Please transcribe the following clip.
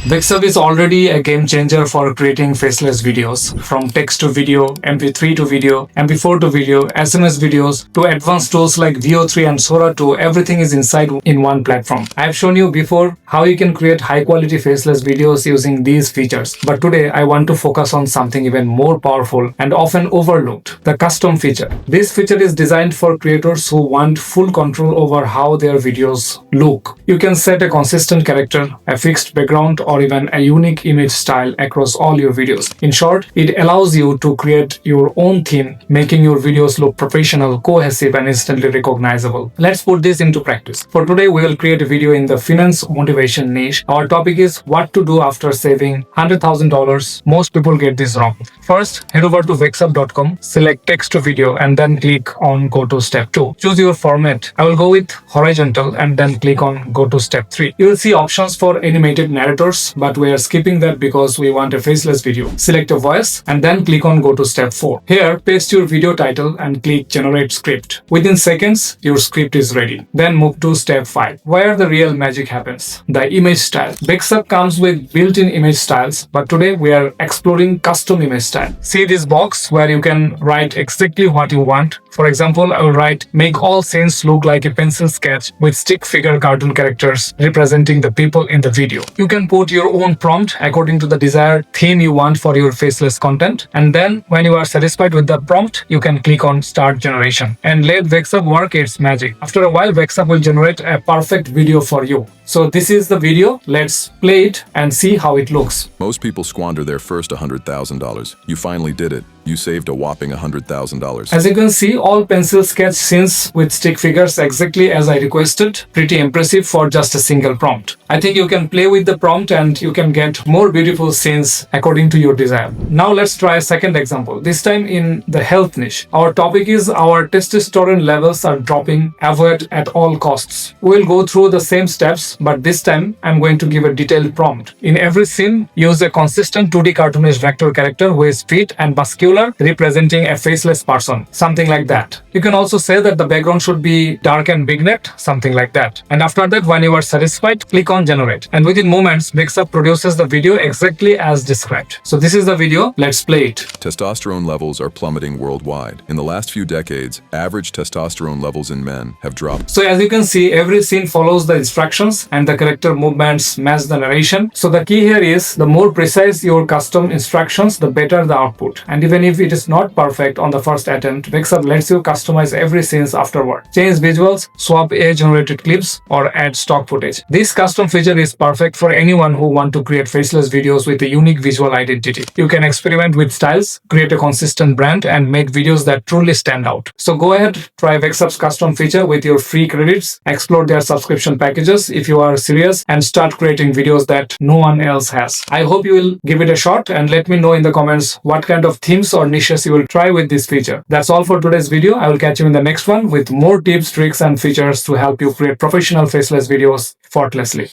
Vexub is already a game changer for creating faceless videos, from text to video, MP3 to video, MP4 to video, SMS videos, to advanced tools like VE03 and Sora to everything is inside in one platform. I have shown you before how you can create high quality faceless videos using these features, but today I want to focus on something even more powerful and often overlooked, the custom feature. This feature is designed for creators who want full control over how their videos look. You can set a consistent character, a fixed background, or even a unique image style across all your videos. In short, it allows you to create your own theme, making your videos look professional, cohesive, and instantly recognizable. Let's put this into practice. For today, we will create a video in the finance motivation niche. Our topic is what to do after saving $100,000. Most people get this wrong. First, head over to vexub.com, select text to video, and then click on go to step 2. Choose your format. I will go with horizontal and then click on go to step 3. You will see options for animated narrators, but we are skipping that because we want a faceless video. Select a voice and then click on go to step 4. Here, paste your video title and click generate script. Within seconds, your script is ready. Then move to step 5, where the real magic happens, the image style. Vexub comes with built-in image styles, but today we are exploring custom image style. See this box where you can write exactly what you want. For example, I will write, make all scenes look like a pencil sketch with stick figure cartoon characters representing the people in the video. You can put your own prompt according to the desired theme you want for your faceless content. And then when you are satisfied with the prompt, you can click on start generation and let Vexub work its magic. After a while, Vexub will generate a perfect video for you. So this is the video. Let's play it and see how it looks. Most people squander their first $100,000. You finally did it. You saved a whopping $100,000. As you can see, all pencil sketch scenes with stick figures exactly as I requested. Pretty impressive for just a single prompt. I think you can play with the prompt and you can get more beautiful scenes according to your desire. Now let's try a second example, this time in the health niche. Our topic is our testosterone levels are dropping, avoid at all costs. We'll go through the same steps, but this time I'm going to give a detailed prompt. In every scene, use a consistent 2D cartoonish vector character who is fit and muscular, representing a faceless person, something like that. You can also say that the background should be dark and big net, something like that. And after that, when you are satisfied, click on generate. And within moments, Vexub produces the video exactly as described. So this is the video. Let's play it. Testosterone levels are plummeting worldwide. In the last few decades, average testosterone levels in men have dropped. So as you can see, every scene follows the instructions and the character movements match the narration. So the key here is the more precise your custom instructions, the better the output. And even if it is not perfect on the first attempt, Vexub lets you customize every scene afterward. Change visuals, swap AI-generated clips, or add stock footage. This custom feature is perfect for anyone who wants to create faceless videos with a unique visual identity. You can experiment with styles, create a consistent brand, and make videos that truly stand out. So go ahead, try Vexub's custom feature with your free credits, explore their subscription packages if you are serious, and start creating videos that no one else has. I hope you will give it a shot and let me know in the comments what kind of themes or niches you will try with this feature. That's all for today's video. I will catch you in the next one with more tips, tricks, and features to help you create professional faceless videos effortlessly.